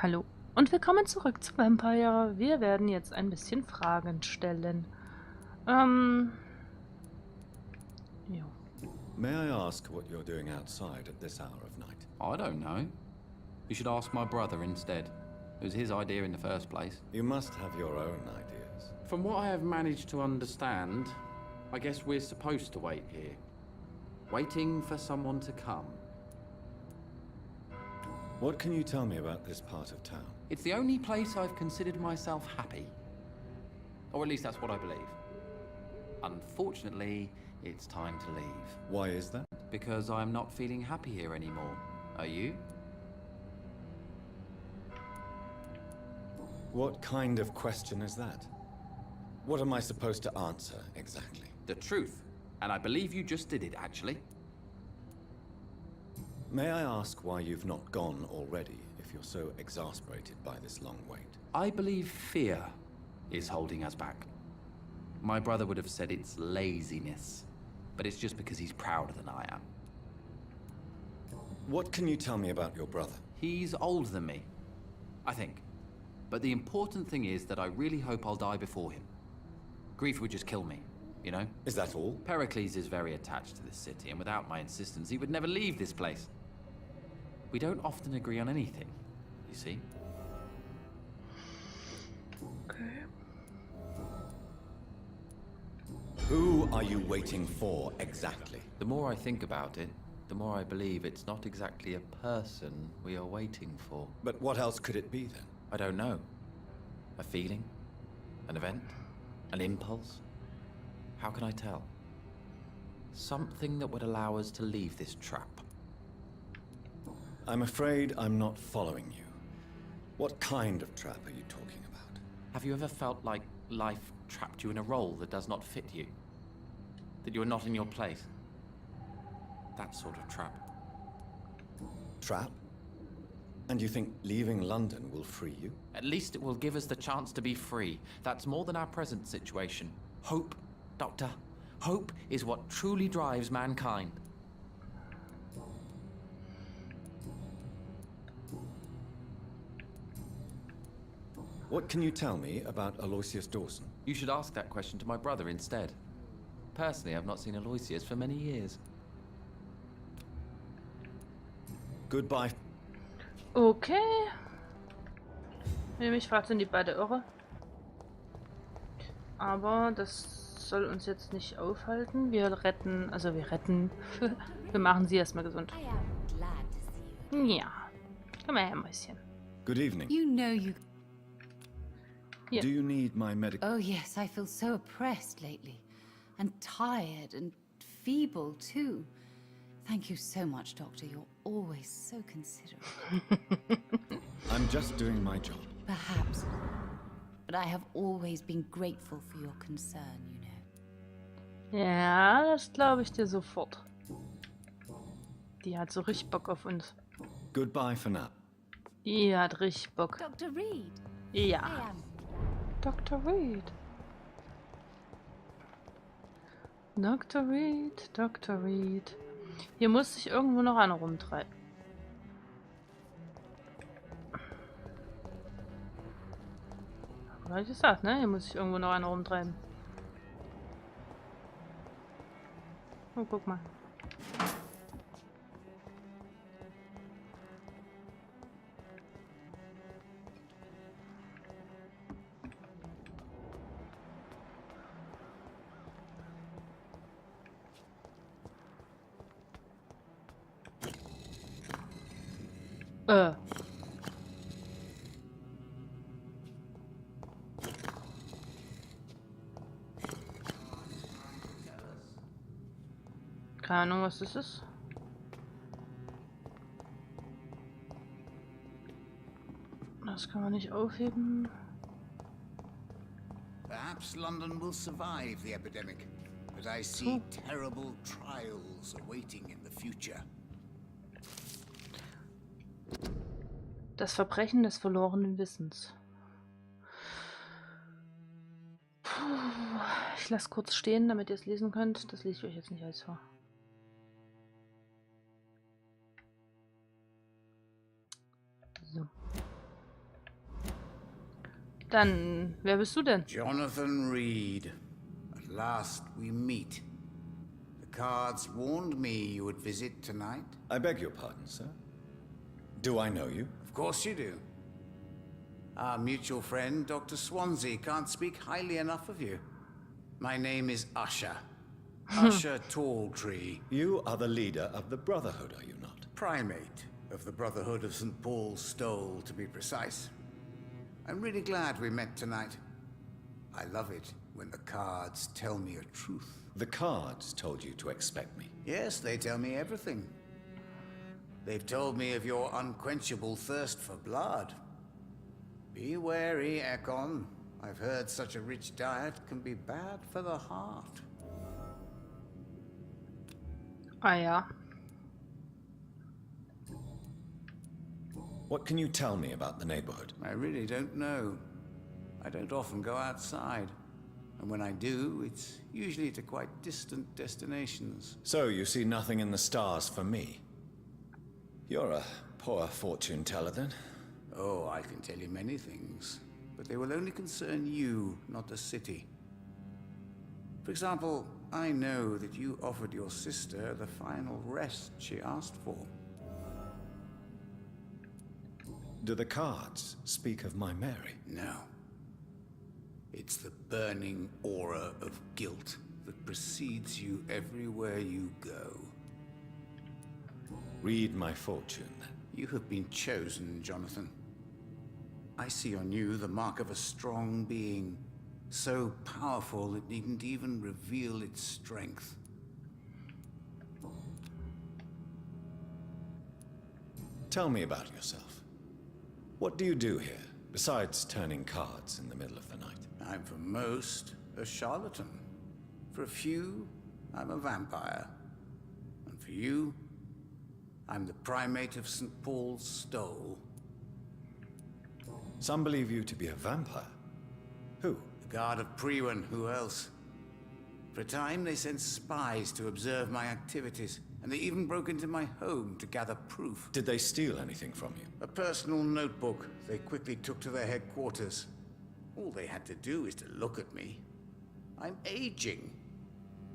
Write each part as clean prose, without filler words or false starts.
Hallo und willkommen zurück zu Vampyr. Wir werden jetzt ein bisschen Fragen stellen. Jo. May I ask what you're doing outside at this hour of night? I don't know. You should ask my brother instead. It was his idea in the first place. You must have your own ideas. From what I have managed to understand, I guess we're supposed to wait here. Waiting for someone to come. What can you tell me about this part of town? It's the only place I've considered myself happy. Or at least that's what I believe. Unfortunately, it's time to leave. Why is that? Because I'm not feeling happy here anymore. Are you? What kind of question is that? What am I supposed to answer exactly? The truth. And I believe you just did it, actually. May I ask why you've not gone already, if you're so exasperated by this long wait? I believe fear is holding us back. My brother would have said it's laziness, but it's just because he's prouder than I am. What can you tell me about your brother? He's older than me, I think. But the important thing is that I really hope I'll die before him. Grief would just kill me, you know? Is that all? Pericles is very attached to this city, and without my insistence, he would never leave this place. We don't often agree on anything, you see? Okay. Who are you waiting for exactly? The more I think about it, the more I believe it's not exactly a person we are waiting for. But what else could it be then? I don't know. A feeling? An event? An impulse? How can I tell? Something that would allow us to leave this trap. I'm afraid I'm not following you. What kind of trap are you talking about? Have you ever felt like life trapped you in a role that does not fit you? That you're not in your place? That sort of trap. Trap? And you think leaving London will free you? At least it will give us the chance to be free. That's more than our present situation. Hope, Doctor. Hope is what truly drives mankind. What can you tell me about Aloysius Dawson? You should ask that question to my brother instead. Personally, I've not seen Aloysius for many years. Goodbye. Okay. Mich fragt, sind die beide irre? Aber das soll uns jetzt nicht aufhalten. Wir retten, wir machen sie erstmal gesund. Ja. Komm mal her, Mäuschen. Good evening. You know you... Yeah. Do you need my medical... Oh yes, I feel so oppressed lately. And tired and feeble too. Thank you so much, Doctor. You're always so considerate. I'm just doing my job. Perhaps. But I have always been grateful for your concern, you know. Ja, das glaube ich dir sofort. Die hat so richtig Bock auf uns. Goodbye for now. Die hat richtig Bock. Dr. Reid. Ja. I am. Dr. Reid. Dr. Reid, Dr. Reid. Hier muss sich irgendwo noch einer rumtreiben. Hab ich gesagt, ne? Hier muss sich irgendwo noch einer rumtreiben. Oh, guck mal. Keine Ahnung, was das ist. Das kann man nicht aufheben. Perhaps London will survive the epidemic, but I see terrible trials awaiting in the future. Das Verbrechen des verlorenen Wissens. Puh, ich lasse kurz stehen, damit ihr es lesen könnt. Das lese ich euch jetzt nicht alles vor. So. Dann, wer bist du denn? Jonathan Reid. At last we meet. The cards warned me you would visit tonight. I beg your pardon, sir. Do I know you? Of course you do. Our mutual friend, Dr. Swansea, can't speak highly enough of you. My name is Usher. Usher Talltree. You are the leader of the Brotherhood, are you not? Primate of the Brotherhood of St. Paul's Stole, to be precise. I'm really glad we met tonight. I love it when the cards tell me a truth. The cards told you to expect me. Yes, they tell me everything. They've told me of your unquenchable thirst for blood. Be wary, Ekon. I've heard such a rich diet can be bad for the heart. Ah ja. What can you tell me about the neighborhood? I really don't know. I don't often go outside. And when I do, it's usually to quite distant destinations. So you see nothing in the stars for me? You're a poor fortune teller then. Oh, I can tell you many things, but they will only concern you, not the city. For example, I know that you offered your sister the final rest she asked for. Do the cards speak of my Mary? No. It's the burning aura of guilt that precedes you everywhere you go. Read my fortune then. You have been chosen, Jonathan. I see on you the mark of a strong being, so powerful it needn't even reveal its strength. Tell me about yourself. What do you do here, besides turning cards in the middle of the night? I'm for most a charlatan. For a few, I'm a vampire. And for you, I'm the primate of St. Paul's Stole. Some believe you to be a vampire. Who? The guard of Priwen, who else? For a time, they sent spies to observe my activities, and they even broke into my home to gather proof. Did they steal anything from you? A personal notebook they quickly took to their headquarters. All they had to do is to look at me. I'm aging.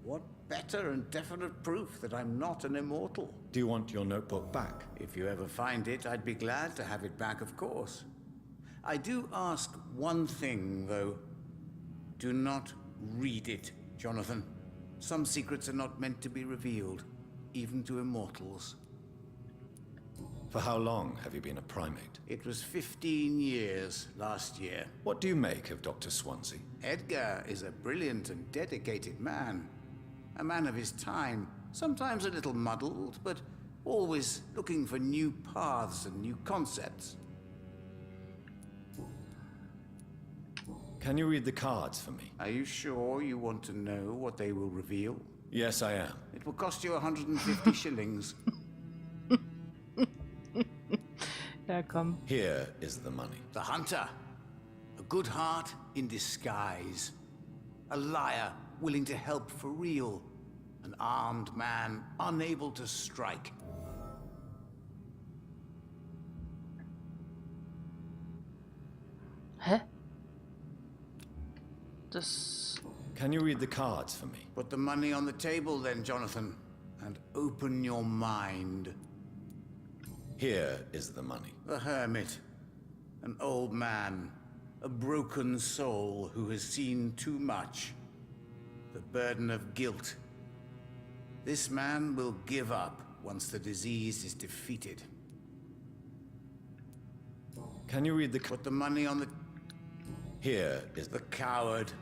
What better and definite proof that I'm not an immortal? Do you want your notebook back? If you ever find it, I'd be glad to have it back, of course. I do ask one thing, though. Do not read it, Jonathan. Some secrets are not meant to be revealed, even to immortals. For how long have you been a primate? It was 15 years last year. What do you make of Dr. Swansea? Edgar is a brilliant and dedicated man. A man of his time, sometimes a little muddled, but always looking for new paths and new concepts. Can you read the cards for me? Are you sure you want to know what they will reveal? Yes, I am. It will cost you 150 shillings. Ja, komm. Here is the money. The hunter. A good heart in disguise. A liar willing to help for real. An armed man unable to strike. Hä? Das... Can you read the cards for me? Put the money on the table then, Jonathan, and open your mind. Here is the money. The hermit. An old man. A broken soul who has seen too much. The burden of guilt. This man will give up once the disease is defeated. Can you read the... Put the money on the... Here is The coward.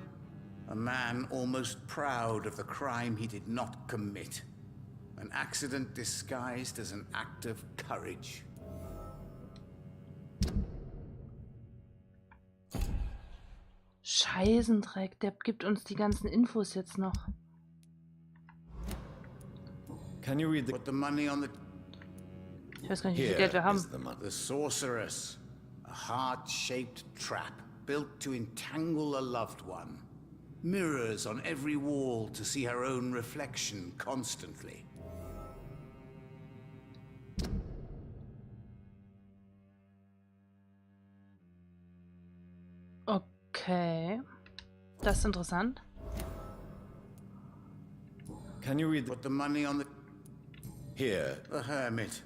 A man almost proud of the crime he did not commit. An accident disguised as an act of courage. Scheißendreck, der gibt uns die ganzen Infos jetzt noch. Can you read the... Put the money on the... Ich weiß gar nicht, wie viel Here Geld wir haben. is the money. The sorceress. A heart-shaped trap built to entangle a loved one. Mirrors on every wall to see her own reflection constantly. Okay. Das ist interessant. Can you read Put the money on the... Here. The hermit.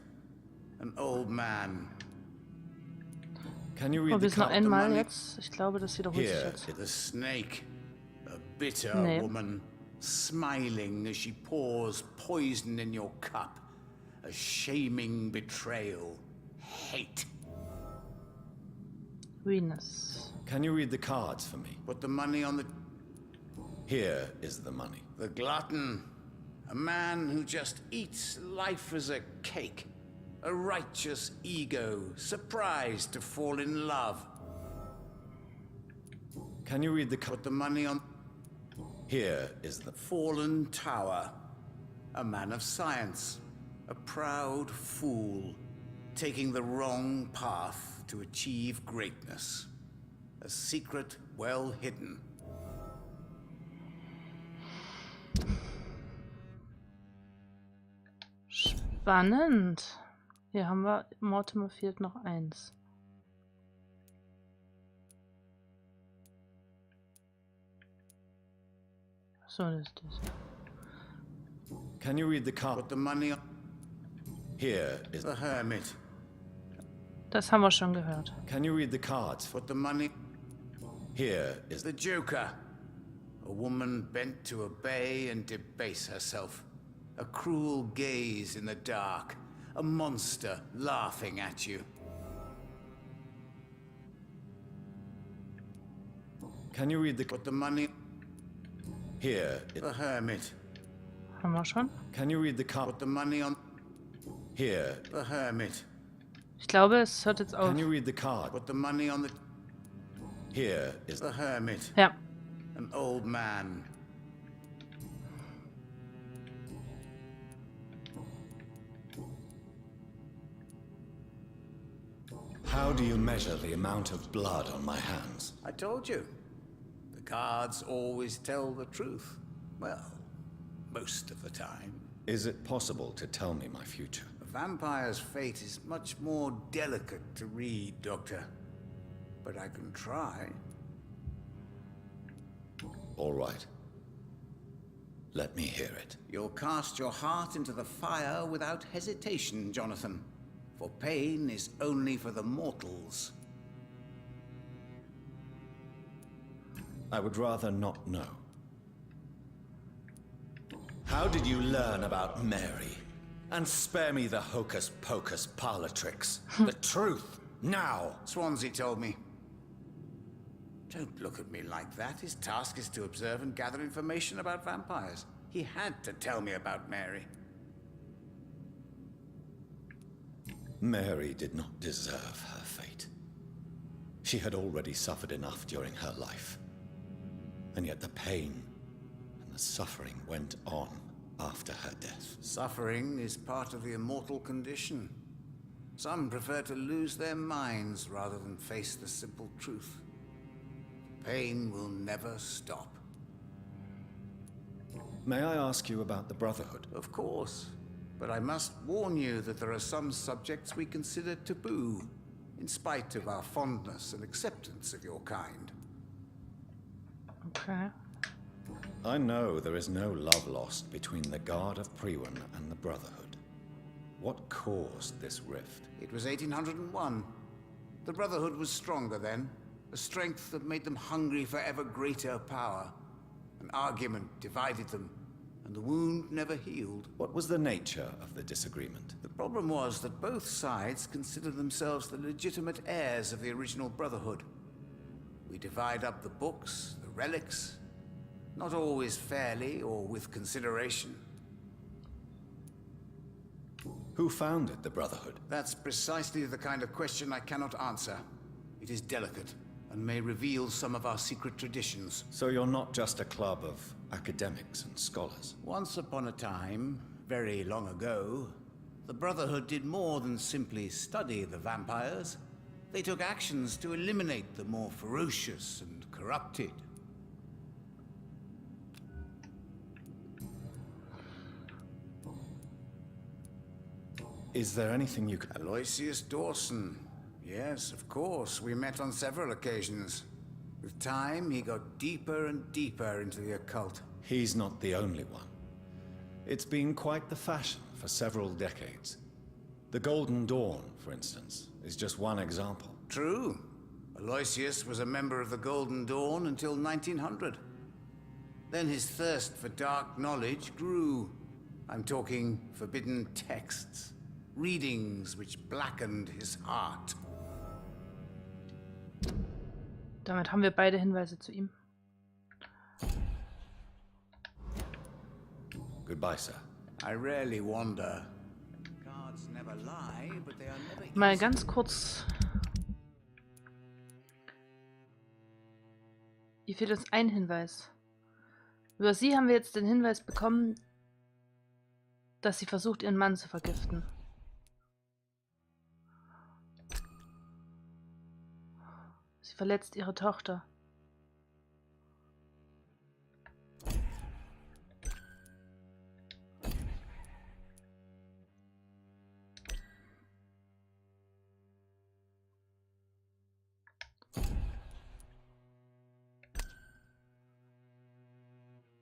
An old man. Can you Oh, read wir the sind noch card? einmal jetzt. Ich glaube, das wiederholt sich Here. jetzt. The snake. A bitter Nee. woman. Smiling as she pours poison in your cup. A shaming betrayal. Hate. Venus. Can you read the cards for me? Put the money on the... Here is the money. The glutton. A man who just eats life as a cake. A righteous ego, surprised to fall in love. Can you read the card? Put the money on... Here is the... Fallen tower. A man of science. A proud fool. Taking the wrong path to achieve greatness. A secret well hidden. Spannend. Hier haben wir, Mortimer fehlt noch eins. So, das ist das. Can you read the card? Put the money on... Here is The hermit. Das haben wir schon gehört. Can you read the cards? Put the money... Here is The joker. A woman bent to obey and debase herself. A cruel gaze in the dark. A monster laughing at you. Can you read the... Put the money... Here is... The hermit. Haben wir schon? Can you read the card? Put the money on... Here. The hermit. Ich glaube, es hört jetzt auf. Can you read the card? Put the money on the... Here is... The hermit. Ja. An old man. How do you measure the amount of blood on my hands? I told you. The cards always tell the truth. Well, most of the time. Is it possible to tell me my future? A vampire's fate is much more delicate to read, Doctor. But I can try. All right. Let me hear it. You'll cast your heart into the fire without hesitation, Jonathan. For pain is only for the mortals. I would rather not know. How did you learn about Mary? And spare me the hocus-pocus parlor tricks. The truth, now! Swansea told me. Don't look at me like that. His task is to observe and gather information about vampires. He had to tell me about Mary. Mary did not deserve her fate. She had already suffered enough during her life. And yet the pain and the suffering went on after her death. Suffering is part of the immortal condition. Some prefer to lose their minds rather than face the simple truth. Pain will never stop. May I ask you about the Brotherhood? Of course. But I must warn you that there are some subjects we consider taboo, in spite of our fondness and acceptance of your kind. Okay. I know there is no love lost between the Guard of Priwen and the Brotherhood. What caused this rift? It was 1801. The Brotherhood was stronger then, a strength that made them hungry for ever greater power. An argument divided them, and the wound never healed. What was the nature of the disagreement? The problem was that both sides considered themselves the legitimate heirs of the original Brotherhood. We divide up the books, the relics, not always fairly or with consideration. Who founded the Brotherhood? That's precisely the kind of question I cannot answer. It is delicate, and may reveal some of our secret traditions. So you're not just a club of academics and scholars? Once upon a time, very long ago, the Brotherhood did more than simply study the vampires. They took actions to eliminate the more ferocious and corrupted. Is there anything you could... Aloysius Dawson. Yes, of course. We met on several occasions. With time, he got deeper and deeper into the occult. He's not the only one. It's been quite the fashion for several decades. The Golden Dawn, for instance, is just one example. True. Aloysius was a member of the Golden Dawn until 1900. Then his thirst for dark knowledge grew. I'm talking forbidden texts, readings which blackened his heart. Damit haben wir beide Hinweise zu ihm. Goodbye, sir. I rarely wander. Cards never lie, but they are never easy. Mal ganz kurz. Hier fehlt uns ein Hinweis. Über sie haben wir jetzt den Hinweis bekommen, dass sie versucht, ihren Mann zu vergiften. Sie verletzt ihre Tochter.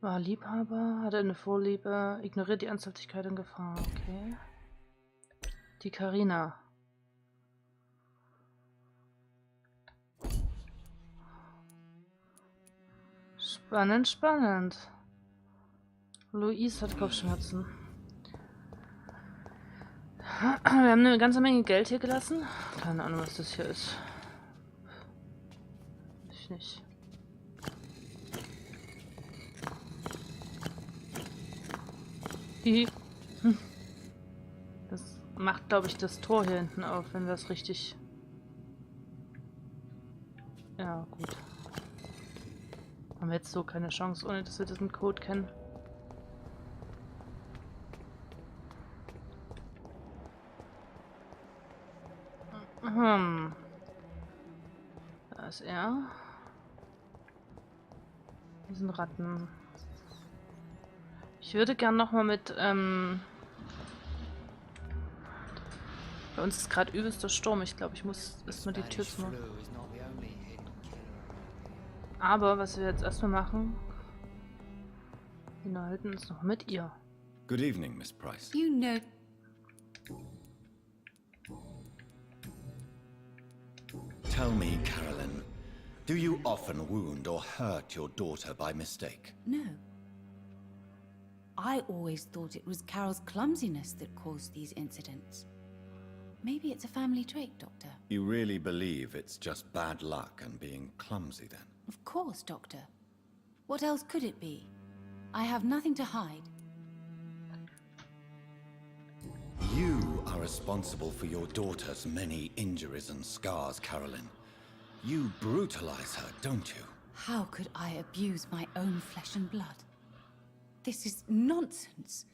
War Liebhaber, hatte eine Vorliebe, ignoriert die Ernsthaftigkeit und Gefahr. Okay. Die Carina. Spannend, spannend. Louise hat Kopfschmerzen. Wir haben eine ganze Menge Geld hier gelassen. Keine Ahnung, was das hier ist. Ich nicht. Das macht, glaube ich, das Tor hier hinten auf, wenn das richtig... Ja, gut. Haben wir jetzt so keine Chance, ohne dass wir diesen Code kennen. Da ist er. Diesen Ratten. Ich würde gern nochmal mit, bei uns ist gerade übelster Sturm. Ich glaube, ich muss erstmal die Tür zumachen. Aber was wir jetzt erstmal machen, wir unterhalten uns noch mit ihr. Good evening, Miss Price. You know... Tell me, Carolyn, do you often wound or hurt your daughter by mistake? No. I always thought it was Carol's clumsiness that caused these incidents. Maybe it's a family trait, Doctor. You really believe it's just bad luck and being clumsy, then? Of course, Doctor. What else could it be? I have nothing to hide. You are responsible for your daughter's many injuries and scars, Carolyn. You brutalize her, don't you? How could I abuse my own flesh and blood? This is nonsense.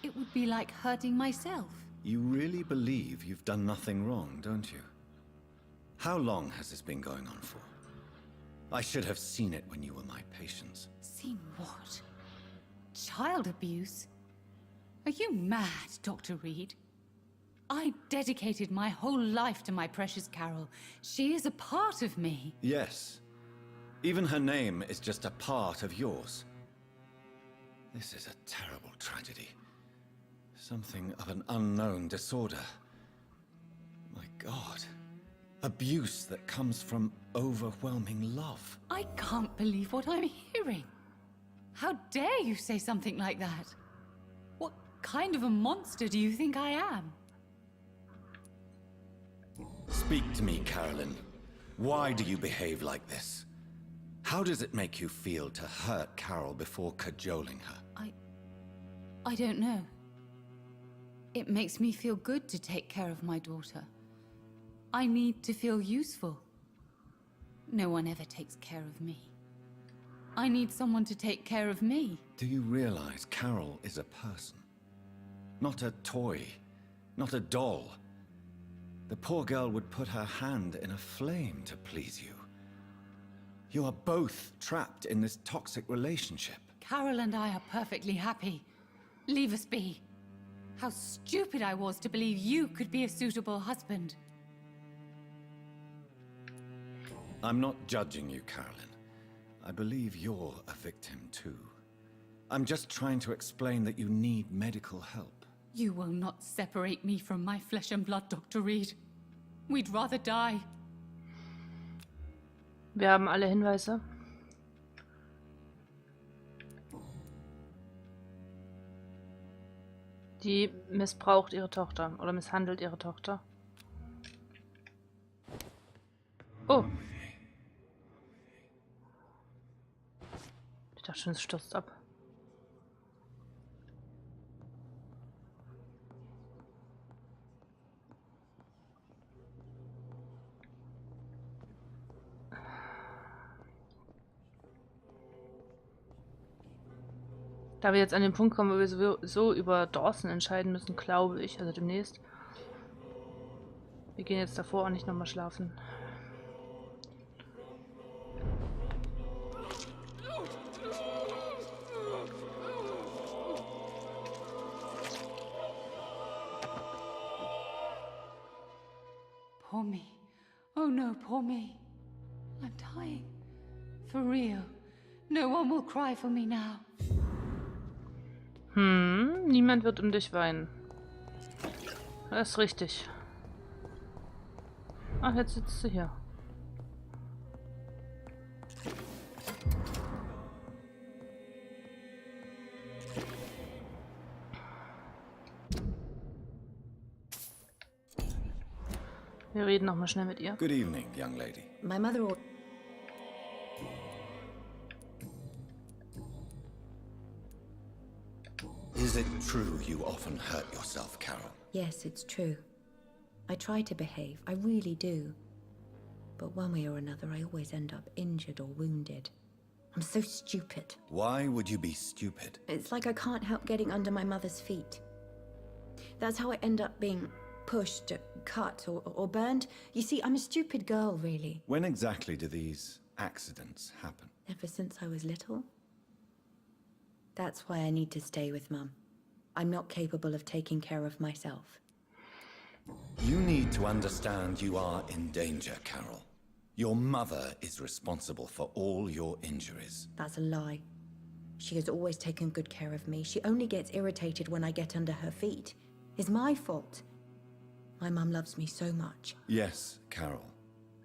It would be like hurting myself. You really believe you've done nothing wrong, don't you? How long has this been going on for? I should have seen it when you were my patients. Seen what? Child abuse? Are you mad, Dr. Reid? I dedicated my whole life to my precious Carol. She is a part of me. Yes. Even her name is just a part of yours. This is a terrible tragedy. Something of an unknown disorder. My God. Abuse that comes from overwhelming love. I can't believe what I'm hearing. How dare you say something like that? What kind of a monster do you think I am? Speak to me, Carolyn. Why do you behave like this? How does it make you feel to hurt Carol before cajoling her? I don't know. It makes me feel good to take care of my daughter. I need to feel useful. No one ever takes care of me. I need someone to take care of me. Do you realize Carol is a person? Not a toy, not a doll. The poor girl would put her hand in a flame to please you. You are both trapped in this toxic relationship. Carol and I are perfectly happy. Leave us be. How stupid I was to believe you could be a suitable husband. I'm not judging you, Carolyn. I believe you're a victim too. I'm just trying to explain that you need medical help. You will not separate me from my flesh and blood, Dr. Reid. We'd rather die. Wir haben alle Hinweise. Die missbraucht ihre Tochter oder misshandelt ihre Tochter. Oh. Ich dachte schon, es stürzt ab. Da wir jetzt an den Punkt kommen, wo wir sowieso über Dawson entscheiden müssen, glaube ich, also demnächst. Wir gehen jetzt davor auch nicht nochmal schlafen. Poor me. Oh no, poor me. I'm dying. For real. No one will cry for me now. Niemand wird um dich weinen. Das ist richtig. Ach, jetzt sitzt du hier. Wir reden noch mal schnell mit ihr. Good evening, young lady. My mother... Is it true you often hurt yourself, Carol? Yes, it's true. I try to behave, I really do. But one way or another, I always end up injured or wounded. I'm so stupid. Why would you be stupid? It's like I can't help getting under my mother's feet. That's how I end up being pushed, cut, or burned. You see, I'm a stupid girl, really. When exactly do these accidents happen? Ever since I was little. That's why I need to stay with Mum. I'm not capable of taking care of myself. You need to understand you are in danger, Carol. Your mother is responsible for all your injuries. That's a lie. She has always taken good care of me. She only gets irritated when I get under her feet. It's my fault. My mum loves me so much. Yes, Carol.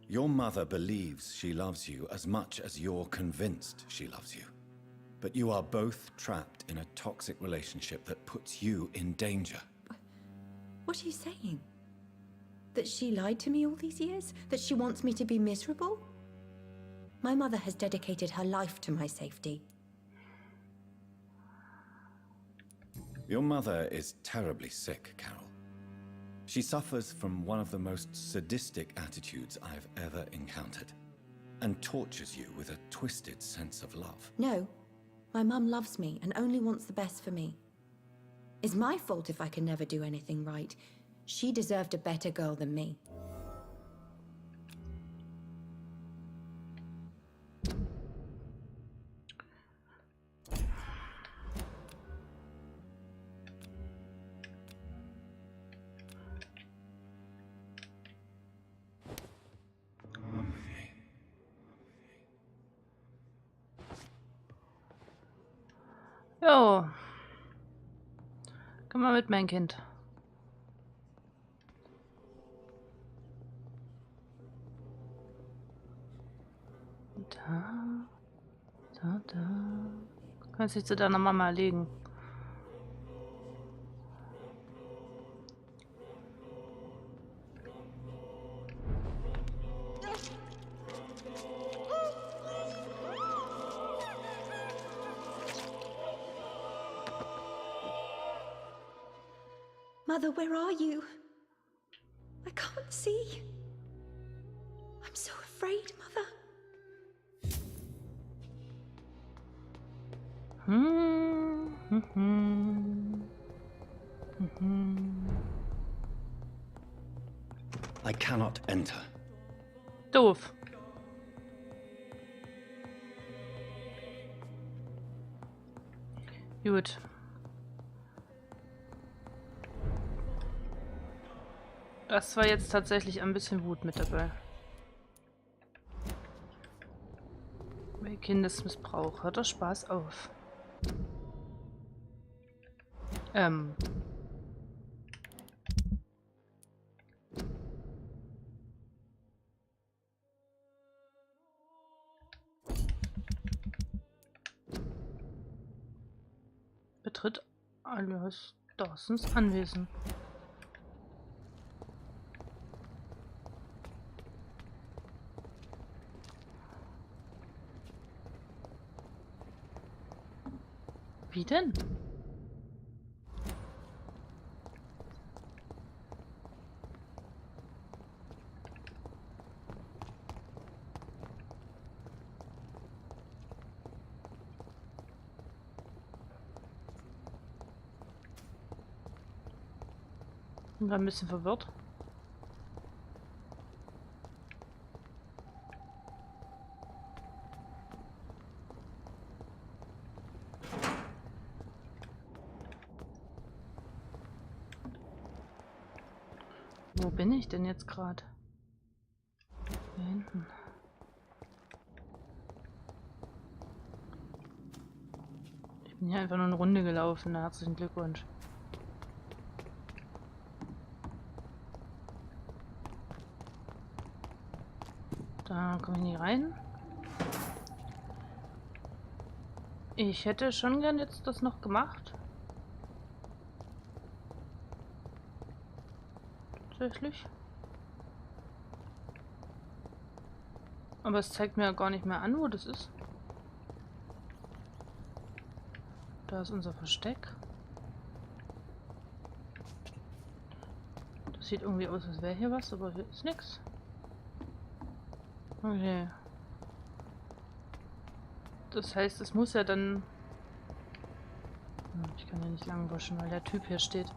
Your mother believes she loves you as much as you're convinced she loves you. But you are both trapped in a toxic relationship that puts you in danger. What are you saying? That she lied to me all these years? That she wants me to be miserable? My mother has dedicated her life to my safety. Your mother is terribly sick, Carol. She suffers from one of the most sadistic attitudes I've ever encountered, and tortures you with a twisted sense of love. No. My mum loves me and only wants the best for me. It's my fault if I can never do anything right. She deserved a better girl than me. Jo. Komm mal mit, mein Kind. Da. Kannst dich zu deiner Mama legen. Mother, where are you? I can't see. I'm so afraid, Mother. I cannot enter. Doof. Gut. Das war jetzt tatsächlich ein bisschen Wut mit dabei. Kindesmissbrauch. Hört der Spaß auf. Betritt Aloysius Dawsons Anwesen. Wie denn? Ich bin ein bisschen verwirrt. Wo bin ich denn jetzt gerade? Hier hinten. Ich bin hier einfach nur eine Runde gelaufen. Herzlichen Glückwunsch. Da komme ich nicht rein. Ich hätte schon gern jetzt das noch gemacht. Tatsächlich. Aber es zeigt mir ja gar nicht mehr an, wo das ist. Da ist unser Versteck. Das sieht irgendwie aus, als wäre hier was, aber hier ist nichts. Okay. Das heißt, es muss ja dann... Ich kann ja nicht lang waschen, weil der Typ hier steht.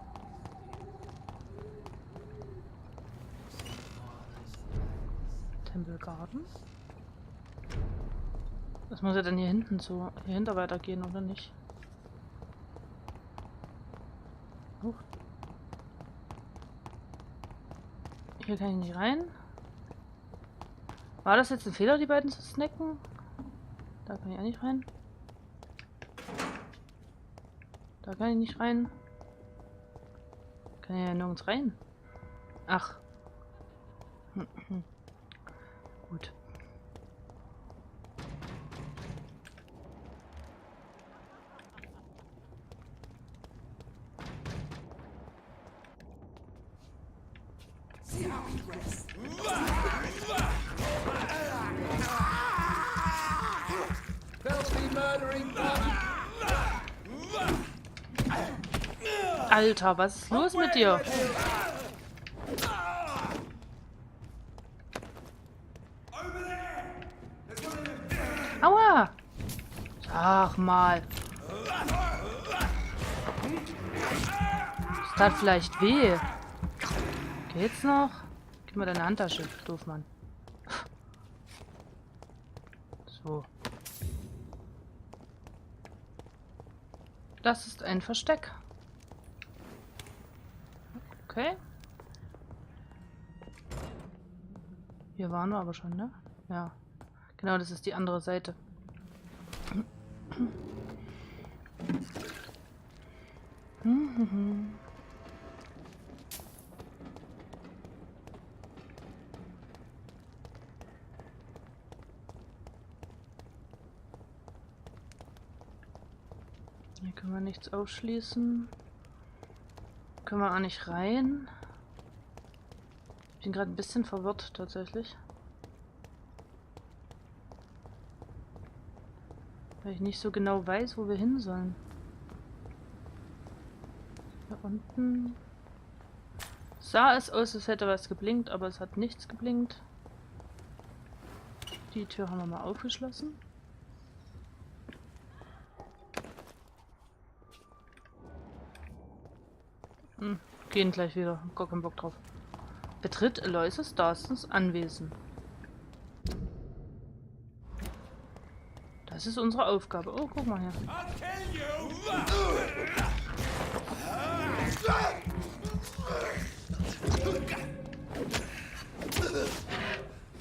Tempelgarten. Das muss ja dann hier hinten so... hier hinter weitergehen, oder nicht? Huch. Hier kann ich nicht rein. War das jetzt ein Fehler, die beiden zu snacken? Da kann ich auch nicht rein. Da kann ich nicht rein. Kann ich ja nirgends rein. Ach. Gut. Alter, was ist los mit dir? Aua! Ach mal. Das tat vielleicht weh. Geht's noch? Gib mal deine Handtasche, Doofmann. So. Das ist ein Versteck. Okay. Hier waren wir aber schon, ne? Ja. Genau, das ist die andere Seite. Hier können wir nichts aufschließen. Können wir auch nicht rein. Ich bin gerade ein bisschen verwirrt, tatsächlich. Weil ich nicht so genau weiß, wo wir hin sollen. Hier unten sah es aus, als hätte was geblinkt, aber es hat nichts geblinkt. Die Tür haben wir mal aufgeschlossen. Gehen gleich wieder. Gar keinen Bock drauf. Betritt Aloysius Dawsons Anwesen. Das ist unsere Aufgabe. Oh, guck mal hier.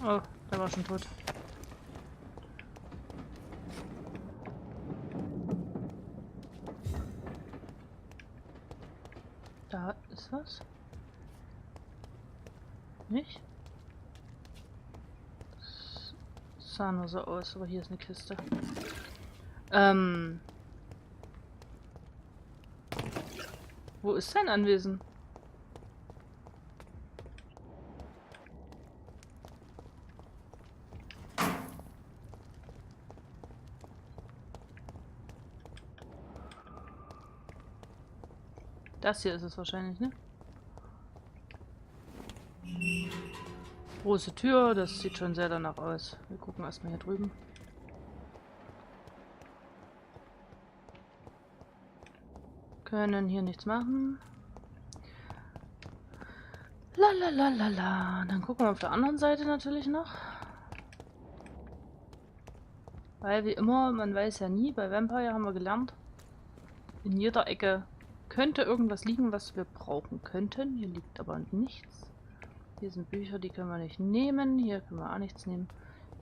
Oh, der war schon tot. Da ist was. Nicht? Das sah nur so aus, aber hier ist eine Kiste. Wo ist sein Anwesen? Das hier ist es wahrscheinlich, ne? Große Tür, das sieht schon sehr danach aus. Wir gucken erstmal hier drüben. Können hier nichts machen. Lalalala. Dann gucken wir auf der anderen Seite natürlich noch. Weil wie immer, man weiß ja nie, bei Vampyr haben wir gelernt, in jeder Ecke könnte irgendwas liegen, was wir brauchen könnten. Hier liegt aber nichts. Hier sind Bücher, die können wir nicht nehmen. Hier können wir auch nichts nehmen.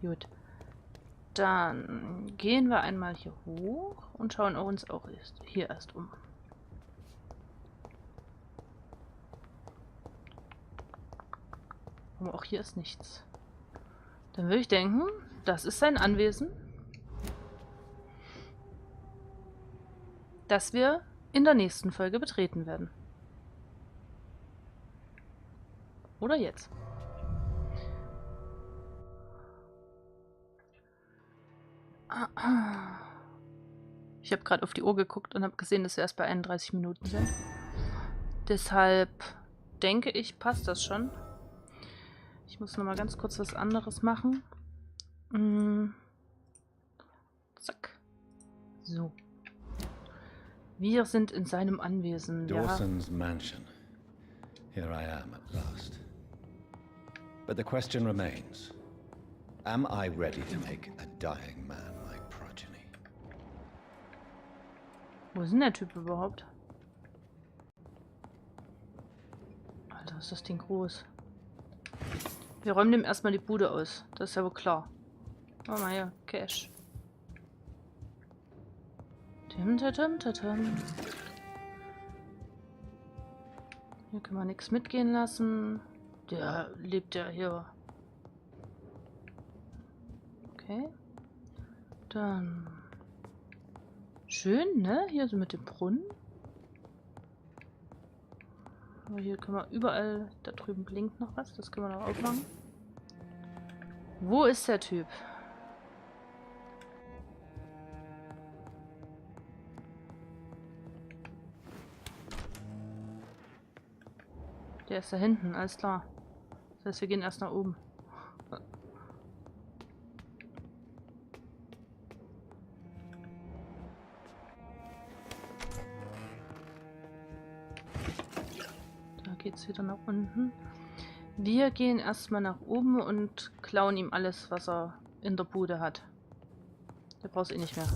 Gut. Dann gehen wir einmal hier hoch und schauen uns auch hier erst um. Aber auch hier ist nichts. Dann würde ich denken, das ist sein Anwesen, das wir in der nächsten Folge betreten werden. Oder jetzt. Ich habe gerade auf die Uhr geguckt und habe gesehen, dass wir erst bei 31 Minuten sind. Deshalb denke ich, passt das schon. Ich muss noch mal ganz kurz was anderes machen. Zack. So. Wir sind in seinem Anwesen. Dawson's mansion. Here I am at last. But the question remains. Am I ready to make a dying man my progeny? Wo ist denn der Typ überhaupt? Alter, ist das Ding groß. Wir räumen dem erstmal die Bude aus. Das ist ja wohl klar. Oh mal hier, Cash. Tim, tatam, tatam. Hier können wir nichts mitgehen lassen. Der lebt ja hier. Okay. Dann. Schön, ne? Hier so mit dem Brunnen. Aber hier können wir überall. Da drüben blinkt noch was. Das können wir noch aufmachen. Wo ist der Typ? Der ist da hinten, alles klar. Das heißt, wir gehen erst nach oben. Da geht's wieder nach unten. Wir gehen erstmal nach oben und klauen ihm alles, was er in der Bude hat. Der braucht es eh nicht mehr.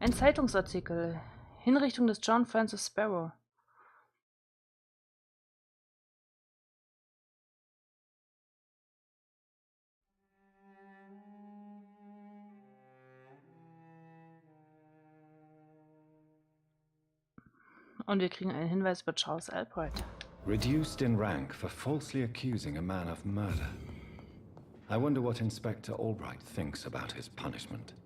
Ein Zeitungsartikel. Hinrichtung des John Francis Sparrow. Und wir kriegen einen Hinweis über Charles Albright. Reduced in rank for falsely accusing a man of murder. I wonder what Inspector Albright thinks about his punishment.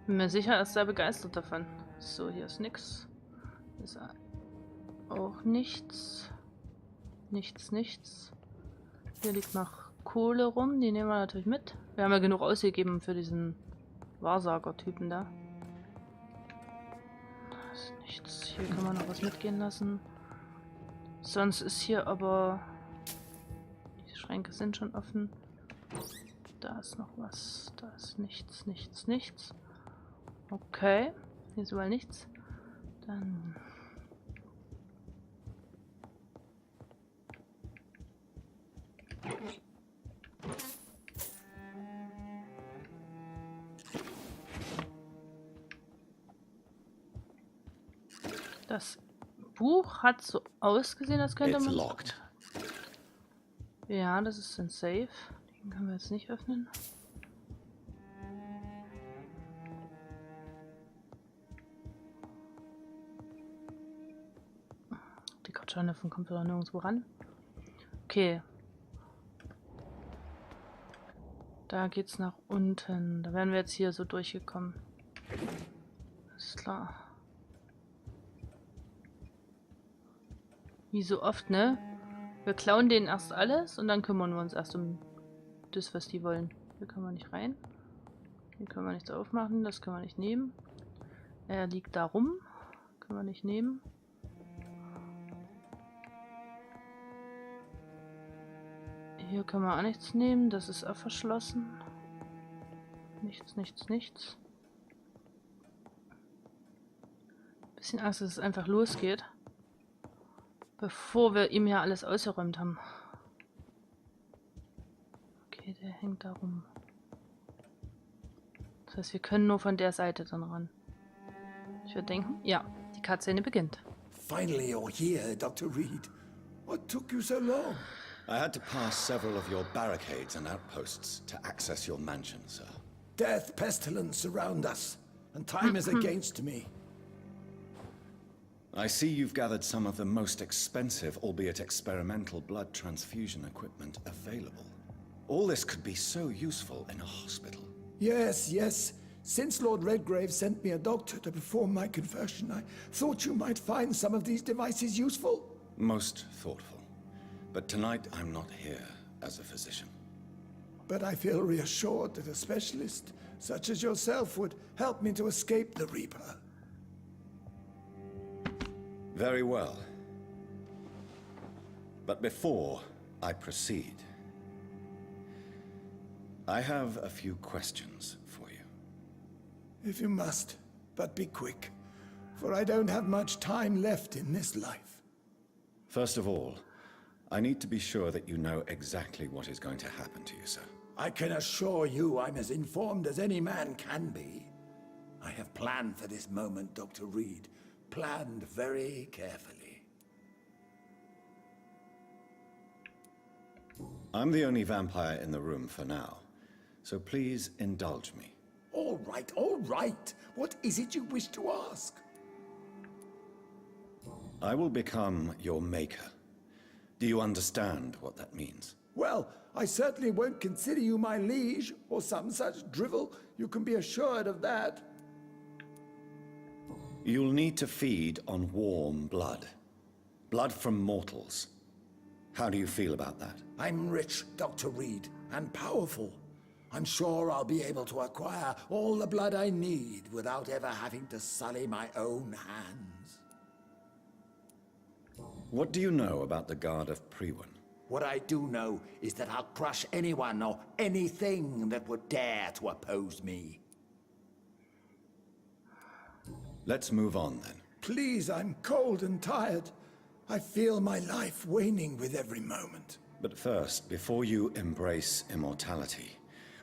Bin mir sicher, er ist sehr begeistert davon. So, hier ist nix. Hier ist auch nichts. Nichts. Hier liegt noch Kohle rum, die nehmen wir natürlich mit. Wir haben ja genug ausgegeben für diesen Wahrsager-Typen da. Da ist nichts. Hier können wir noch was mitgehen lassen. Sonst ist hier aber... Die Schränke sind schon offen. Da ist noch was. Da ist nichts. Okay. Hier ist überall nichts. Dann... Das Buch hat so ausgesehen, als könnte man... Locked. Ja, das ist ein Safe. Den können wir jetzt nicht öffnen. Die Kartscheine von kommt doch nirgendwo ran. Okay. Da geht's nach unten. Da wären wir jetzt hier so durchgekommen. Ist klar. Wie so oft, ne? Wir klauen denen erst alles und dann kümmern wir uns erst um das, was die wollen. Hier können wir nicht rein. Hier können wir nichts aufmachen. Das können wir nicht nehmen. Er liegt da rum. Können wir nicht nehmen. Hier können wir auch nichts nehmen. Das ist auch verschlossen. Nichts, nichts, nichts. Bisschen Angst, dass es einfach losgeht. Bevor wir ihm ja alles ausgeräumt haben. Okay, der hängt da rum. Das heißt, wir können nur von der Seite dann ran. Ich würde denken, ja, die Cutscene beginnt. Finally you're here, Dr. Reid. What took you so long? I had to pass several of your barricades and outposts to access your mansion, sir. Death, pestilence surround us, and time is against me. I see you've gathered some of the most expensive, albeit experimental, blood transfusion equipment available. All this could be so useful in a hospital. Yes, yes. Since Lord Redgrave sent me a doctor to perform my conversion, I thought you might find some of these devices useful. Most thoughtful. But tonight I'm not here as a physician. But I feel reassured that a specialist such as yourself would help me to escape the Reaper. Very well. But before I proceed, I have a few questions for you. If you must, but be quick, for I don't have much time left in this life. First of all, I need to be sure that you know exactly what is going to happen to you, sir. I can assure you I'm as informed as any man can be. I have planned for this moment, Dr. Reid. Planned very carefully. I'm the only vampire in the room for now, so please indulge me. All right, all right. What is it you wish to ask? I will become your maker. Do you understand what that means? Well, I certainly won't consider you my liege, or some such drivel. You can be assured of that. You'll need to feed on warm blood. Blood from mortals. How do you feel about that? I'm rich, Dr. Reid, and powerful. I'm sure I'll be able to acquire all the blood I need without ever having to sully my own hands. What do you know about the Guard of Priwen? What I do know is that I'll crush anyone or anything that would dare to oppose me. Let's move on then. Please, I'm cold and tired. I feel my life waning with every moment. But first, before you embrace immortality,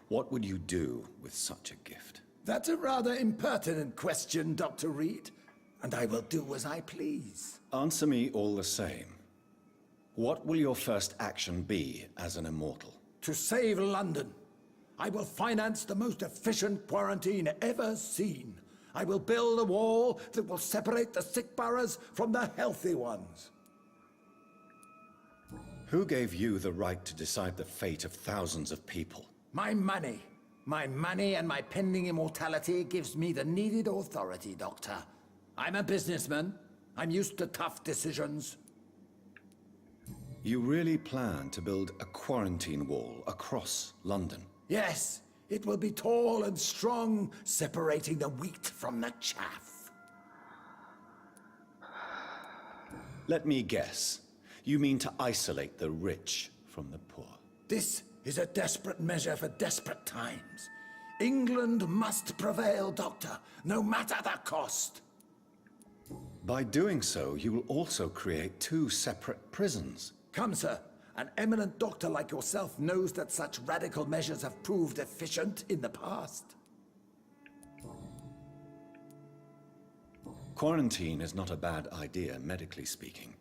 what would you do with such a gift? That's a rather impertinent question, Dr. Reid, and I will do as I please. Answer me all the same. What will your first action be as an immortal? To save London, I will finance the most efficient quarantine ever seen. I will build a wall that will separate the sick boroughs from the healthy ones. Who gave you the right to decide the fate of thousands of people? My money. My money and my pending immortality gives me the needed authority, Doctor. I'm a businessman. I'm used to tough decisions. You really plan to build a quarantine wall across London? Yes, it will be tall and strong, separating the wheat from the chaff. Let me guess. You mean to isolate the rich from the poor? This is a desperate measure for desperate times. England must prevail, Doctor, no matter the cost. By doing so, you will also create two separate prisons. Come, sir. An eminent doctor like yourself knows that such radical measures have proved efficient in the past. Quarantine is not a bad idea, medically speaking.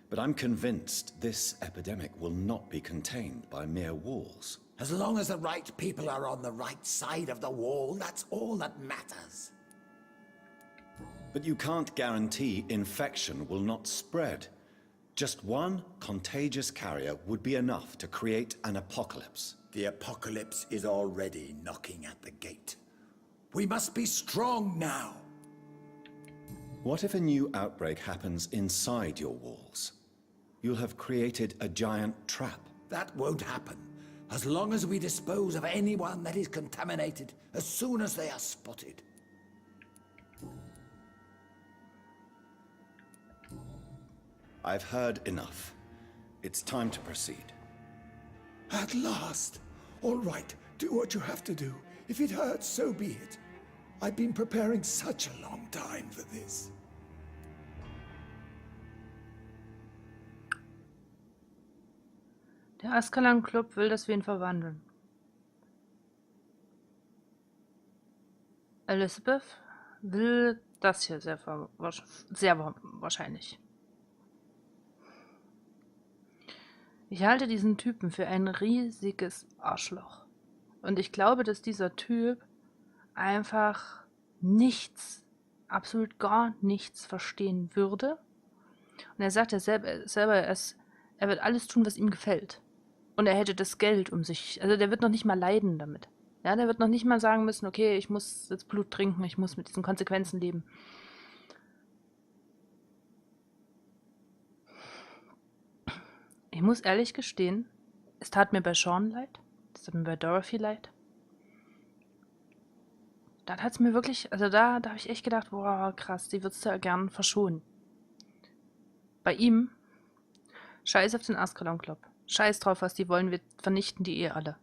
But I'm convinced this epidemic will not be contained by mere walls. As long as the right people are on the right side of the wall, that's all that matters. But you can't guarantee infection will not spread. Just one contagious carrier would be enough to create an apocalypse. The apocalypse is already knocking at the gate. We must be strong now. What if a new outbreak happens inside your walls? You'll have created a giant trap. That won't happen. As long as we dispose of anyone that is contaminated as soon as they are spotted. I've heard enough. It's time to proceed. At last. All right, do what you have to do. If it hurts, so be it. I've been preparing such a long time for this. Der Azkaban-Club will, dass wir ihn verwandeln. Elizabeth will das hier sehr wahrscheinlich. Ich halte diesen Typen für ein riesiges Arschloch. Und ich glaube, dass dieser Typ einfach nichts, absolut gar nichts verstehen würde. Und er sagt ja selber er wird alles tun, was ihm gefällt. Und er hätte das Geld um sich, also der wird noch nicht mal leiden damit. Ja, der wird noch nicht mal sagen müssen, okay, ich muss jetzt Blut trinken, ich muss mit diesen Konsequenzen leben. Ich muss ehrlich gestehen, es tat mir bei Sean leid, es tat mir bei Dorothy leid. Da hat es mir wirklich, also da habe ich echt gedacht, boah, krass, die würdest du ja gern verschonen. Bei ihm, scheiß auf den Azkaban-Club. Scheiß drauf, was die wollen, wir vernichten die alle.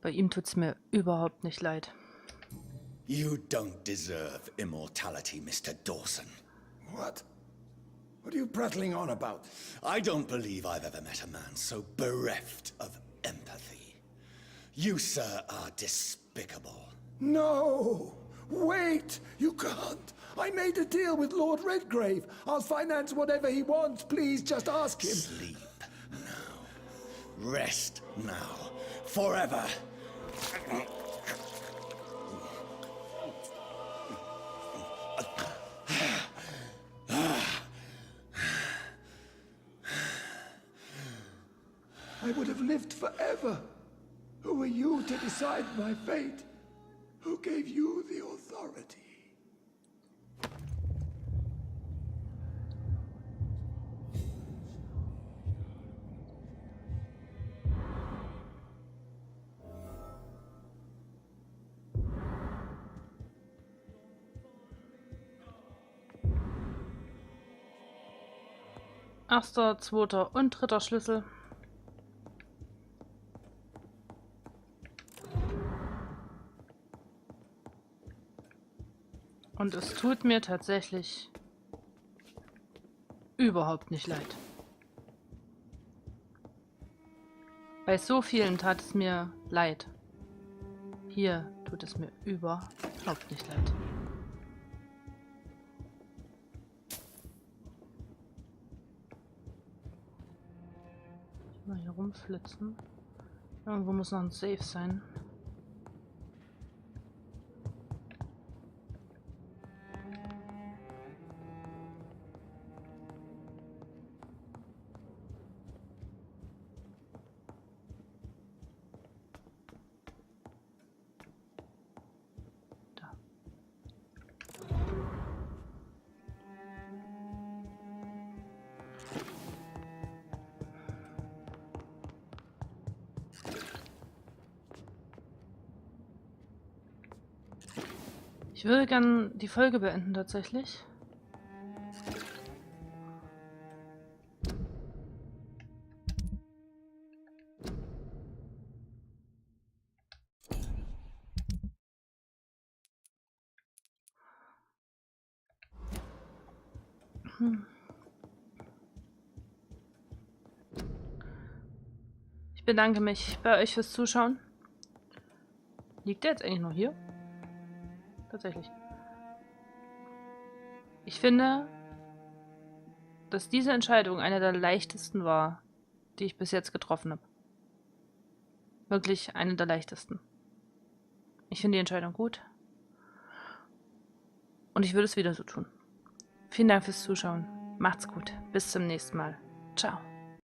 Bei ihm tut's mir überhaupt nicht leid. You don't deserve immortality, Mr. Dawson. What? What are you prattling on about? I don't believe I've ever met a man so bereft of empathy. You, sir, are despicable. No! Wait! You can't! I made a deal with Lord Redgrave. I'll finance whatever he wants. Please, just ask him. Sleep now. Rest now. Forever. I would have lived forever. Who are you to decide my fate? Who gave you the authority? Erster, zweiter und dritter Schlüssel. Und es tut mir tatsächlich überhaupt nicht leid. Bei so vielen tat es mir leid. Hier tut es mir überhaupt nicht leid. Mal hier rumflitzen. Irgendwo muss noch ein Safe sein. Da. Ich würde gern die Folge beenden tatsächlich. Ich bedanke mich bei euch fürs Zuschauen. Liegt der jetzt eigentlich noch hier? Tatsächlich. Ich finde, dass diese Entscheidung eine der leichtesten war, die ich bis jetzt getroffen habe. Wirklich eine der leichtesten. Ich finde die Entscheidung gut. Und ich würde es wieder so tun. Vielen Dank fürs Zuschauen. Macht's gut. Bis zum nächsten Mal. Ciao.